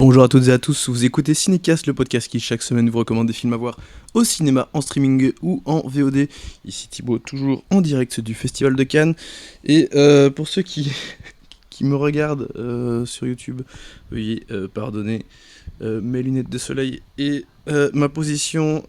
Bonjour à toutes et à tous, vous écoutez Cinécast, le podcast qui chaque semaine vous recommande des films à voir au cinéma, en streaming ou en VOD. Ici Thibaut, toujours en direct du Festival de Cannes. Et pour ceux qui me regardent sur YouTube, veuillez pardonner mes lunettes de soleil et ma position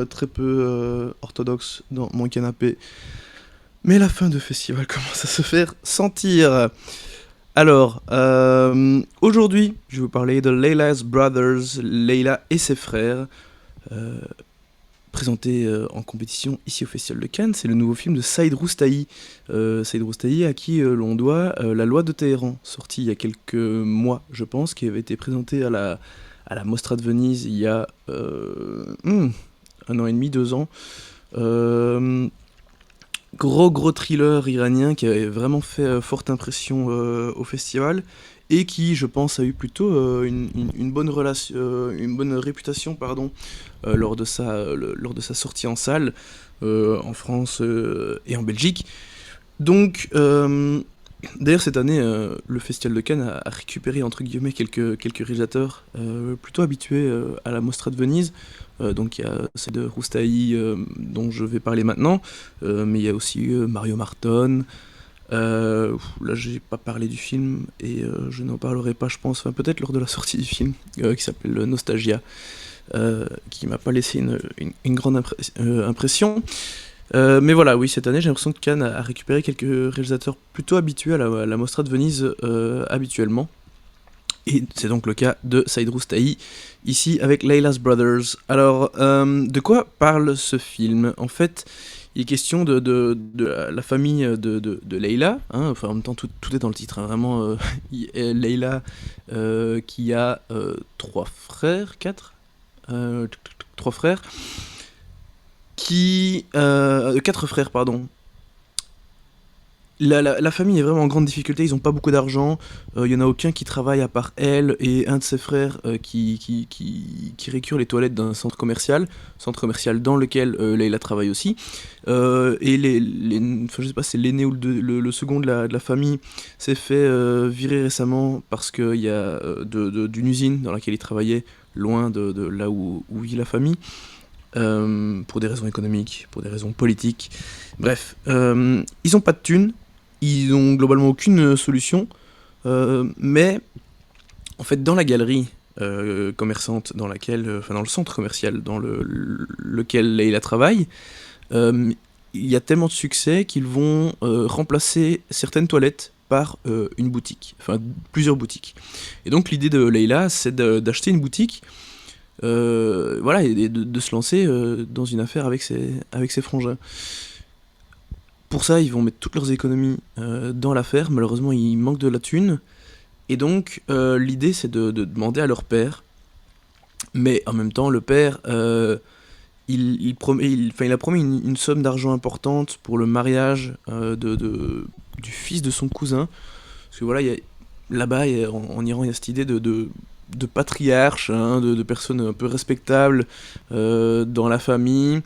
très peu orthodoxe dans mon canapé. Mais la fin de festival commence à se faire sentir. Alors, aujourd'hui, je vais vous parler de Layla's Brothers, Layla et ses frères, euh, présenté en compétition ici au Festival de Cannes. C'est le nouveau film de Saïd Roustahi. Saïd Roustahi à qui l'on doit La Loi de Téhéran, sorti il y a quelques mois, je pense, qui avait été présenté à la Mostra de Venise il y a 1 an et demi, 2 ans. Gros thriller iranien qui avait vraiment fait forte impression au festival et qui, je pense, a eu plutôt une bonne relation, une bonne réputation, pardon, lors de sa sortie en salle en France et en Belgique. Donc, d'ailleurs, cette année, le Festival de Cannes a récupéré entre guillemets quelques réalisateurs plutôt habitués à la Mostra de Venise. Donc il y a celle de Roustahi dont je vais parler maintenant, mais il y a aussi Mario Marton. Là, j'ai pas parlé du film et je n'en parlerai pas, je pense, enfin, peut-être lors de la sortie du film, qui s'appelle Nostalgia, qui m'a pas laissé une grande impression. Mais voilà, oui, cette année, j'ai l'impression que Cannes a récupéré quelques réalisateurs plutôt habitués à la Mostra de Venise habituellement. Et c'est donc le cas de Saïd Roustahi, ici avec Layla's Brothers. Alors, de quoi parle ce film? En fait, il est question de la famille de Layla, hein, enfin en même temps tout est dans le titre, hein, vraiment. Layla qui a trois frères, quatre, trois frères, quatre frères, pardon. La famille est vraiment en grande difficulté, ils ont pas beaucoup d'argent, il y en a aucun qui travaille à part elle et un de ses frères qui récure les toilettes d'un centre commercial dans lequel Leila travaille aussi. Et enfin, je sais pas si c'est l'aîné ou le second de la famille s'est fait virer récemment parce qu'il y a d'une usine dans laquelle il travaillait, loin de là où vit la famille, pour des raisons économiques, pour des raisons politiques. Bref, ils ont pas de thunes, ils ont globalement aucune solution, mais en fait dans la galerie commerçante dans laquelle, enfin dans le centre commercial lequel Leila travaille, euh, il y a tellement de succès qu'ils vont remplacer certaines toilettes par une boutique, enfin plusieurs boutiques. Et donc l'idée de Leila, c'est d'acheter une boutique, voilà, et de se lancer dans une affaire avec ses frangins. Pour ça, ils vont mettre toutes leurs économies dans l'affaire. Malheureusement, il manque de la thune. Et donc, l'idée, c'est de demander à leur père. Mais en même temps, le père, enfin, il a promis une somme d'argent importante pour le mariage du fils de son cousin. Parce que voilà, là-bas, en Iran, il y a cette idée de patriarche, hein, de personnes un peu respectables dans la famille,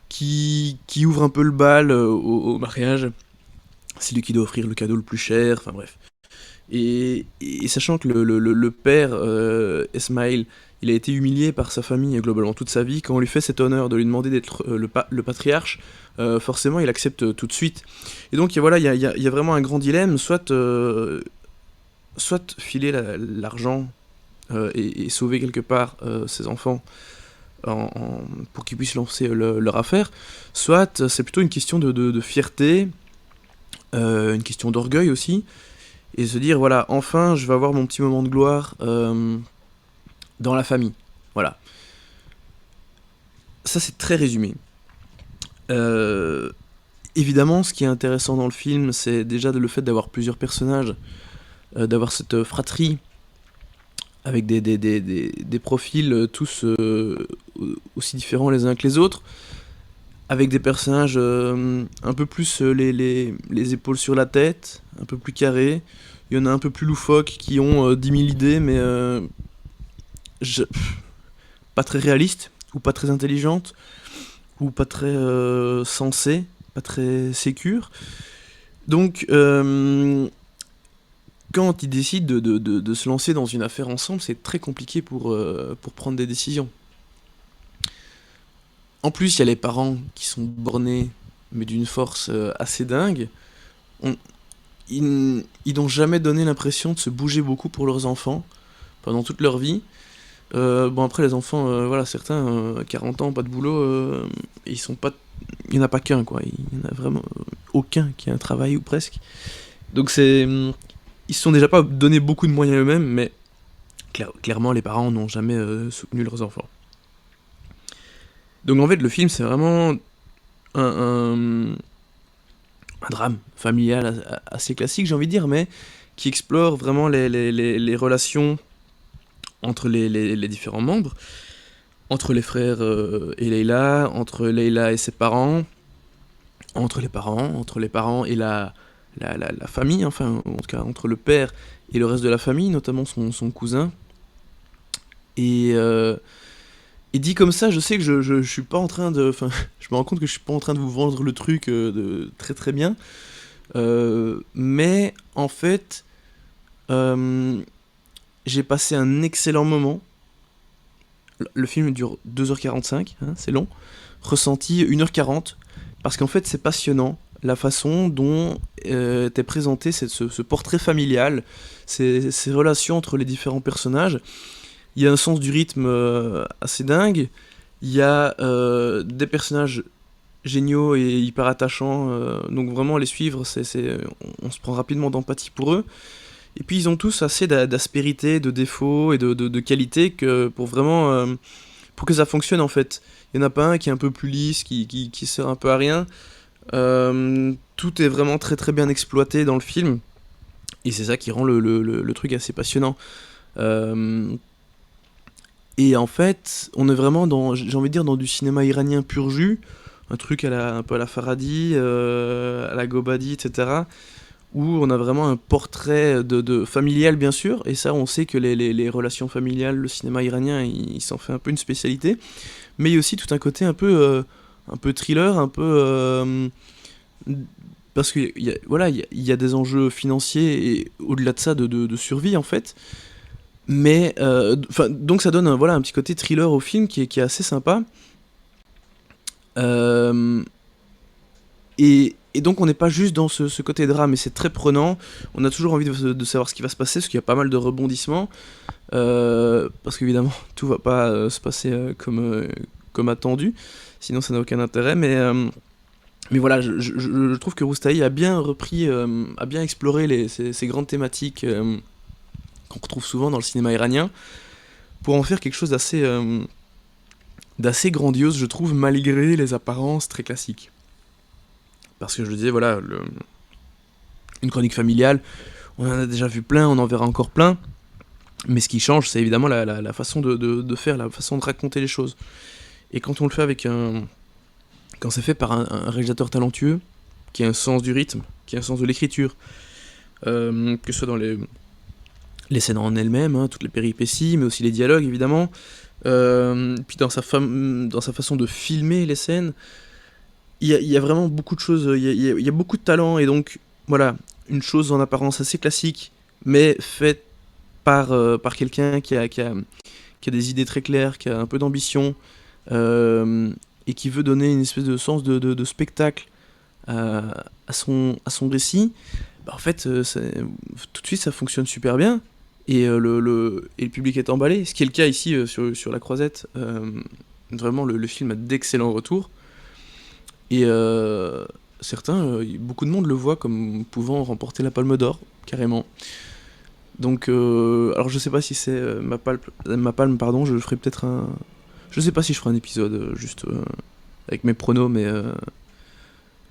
qui ouvre un peu le bal au mariage. C'est lui qui doit offrir le cadeau le plus cher, enfin bref. Et sachant que le père, Esmail, il a été humilié par sa famille globalement toute sa vie, quand on lui fait cet honneur de lui demander d'être le patriarche, forcément il accepte tout de suite. Et donc voilà, il y a vraiment un grand dilemme, soit filer l'argent et sauver quelque part ses enfants pour qu'ils puissent lancer leur affaire, soit c'est plutôt une question de fierté, une question d'orgueil aussi, et se dire voilà, enfin je vais avoir mon petit moment de gloire dans la famille. Voilà. Ça c'est très résumé. Euh, Évidemment, ce qui est intéressant dans le film, c'est déjà le fait d'avoir plusieurs personnages, d'avoir cette fratrie avec des profils tous aussi différents les uns que les autres, avec des personnages un peu plus les épaules sur la tête, un peu plus carrés. Il y en a un peu plus loufoques qui ont 10 000 idées, mais pas très réalistes, ou pas très intelligentes, ou pas très sensées, pas très sécures. Donc, quand ils décident de se lancer dans une affaire ensemble, c'est très compliqué pour prendre des décisions. En plus, il y a les parents qui sont bornés, mais d'une force assez dingue. On- ils n'ont jamais donné l'impression de se bouger beaucoup pour leurs enfants pendant toute leur vie. Bon, après, les enfants, voilà, certains, 40 ans, pas de boulot, ils sont pas. Il n'y en a pas qu'un, quoi. Il n'y en a vraiment aucun qui a un travail ou presque. Donc c'est. Ils se sont déjà pas donné beaucoup de moyens eux-mêmes, mais clairement, les parents n'ont jamais soutenu leurs enfants. Donc en fait, le film, c'est vraiment un, un drame familial assez classique, j'ai envie de dire, mais qui explore vraiment les relations entre les différents membres, entre les frères et Leïla, entre Leïla et ses parents, entre les parents et la famille, enfin, en tout cas, entre le père et le reste de la famille, notamment son cousin. Et, euh, et dit comme ça, je sais que je suis pas en train de. Enfin, je me rends compte que je suis pas en train de vous vendre le truc de très très bien. Mais en fait, euh, j'ai passé un excellent moment. Le film dure 2h45, hein, c'est long. Ressenti 1h40, parce qu'en fait c'est passionnant la façon dont t'es présenté ce portrait familial, ces relations entre les différents personnages. Il y a un sens du rythme assez dingue, il y a des personnages géniaux et hyper attachants, donc vraiment les suivre, on se prend rapidement d'empathie pour eux. Et puis ils ont tous assez d'aspérité, de défauts et de qualités que pour vraiment pour que ça fonctionne en fait. Il n'y en a pas un qui est un peu plus lisse, qui sert un peu à rien. Tout est vraiment très très bien exploité dans le film. Et c'est ça qui rend le truc assez passionnant. Euh, et en fait, on est vraiment dans, j'ai envie de dire, dans du cinéma iranien pur jus. Un truc un peu à la Farhadi, à la Gobadi, etc. Où on a vraiment un portrait familial bien sûr, et ça on sait que les relations familiales, le cinéma iranien, il s'en fait un peu une spécialité, mais il y a aussi tout un côté un peu thriller, un peu... parce que voilà, il y a des enjeux financiers et au-delà de ça de survie en fait, mais donc ça donne voilà, un petit côté thriller au film qui est assez sympa. Euh, et donc on n'est pas juste dans ce côté drame, et c'est très prenant. On a toujours envie de savoir ce qui va se passer, parce qu'il y a pas mal de rebondissements. Parce qu'évidemment, tout va pas se passer comme attendu, sinon ça n'a aucun intérêt. Mais voilà, je trouve que Roustaï a bien repris, a bien exploré ces grandes thématiques qu'on retrouve souvent dans le cinéma iranien, pour en faire quelque chose d'assez grandiose, je trouve, malgré les apparences très classiques. Parce que je disais, voilà, une chronique familiale, on en a déjà vu plein, on en verra encore plein. Mais ce qui change, c'est évidemment la façon de faire, la façon de raconter les choses. Et quand on le fait quand c'est fait par un réalisateur talentueux, qui a un sens du rythme, qui a un sens de l'écriture, que ce soit dans les scènes en elles-mêmes, hein, toutes les péripéties, mais aussi les dialogues évidemment, puis dans sa façon de filmer les scènes, il y a vraiment beaucoup de choses, il y a beaucoup de talent, et donc voilà, une chose en apparence assez classique, mais faite par quelqu'un qui a des idées très claires, qui a un peu d'ambition, euh, et qui veut donner une espèce de sens de spectacle à son récit. Bah, en fait, tout de suite ça fonctionne super bien, et le public est emballé, ce qui est le cas ici sur La Croisette. Vraiment, le film a d'excellents retours, et certains, beaucoup de monde le voit comme pouvant remporter la Palme d'Or, carrément. Donc, alors je sais pas si c'est ma palme, pardon, je ferai peut-être un. Je sais pas si je ferai un épisode juste avec mes pronos,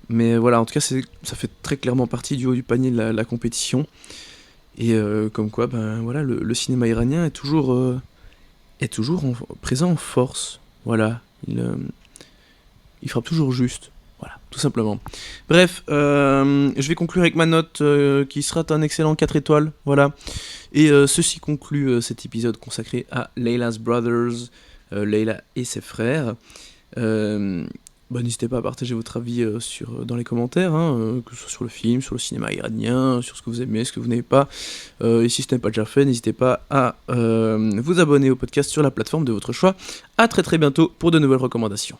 mais voilà, en tout cas, ça fait très clairement partie du haut du panier de la compétition. Et comme quoi, ben voilà, le cinéma iranien est toujours présent en force. Voilà, il frappe toujours juste. Voilà, tout simplement. Bref, je vais conclure avec ma note qui sera un excellent 4 étoiles. Voilà. Et ceci conclut cet épisode consacré à Layla's Brothers, Layla et ses frères. Euh, Bah, n'hésitez pas à partager votre avis, dans les commentaires, hein, que ce soit sur le film, sur le cinéma iranien, sur ce que vous aimez, ce que vous n'aimez pas. Et si ce n'est pas déjà fait, n'hésitez pas à, vous abonner au podcast sur la plateforme de votre choix. À très très bientôt pour de nouvelles recommandations.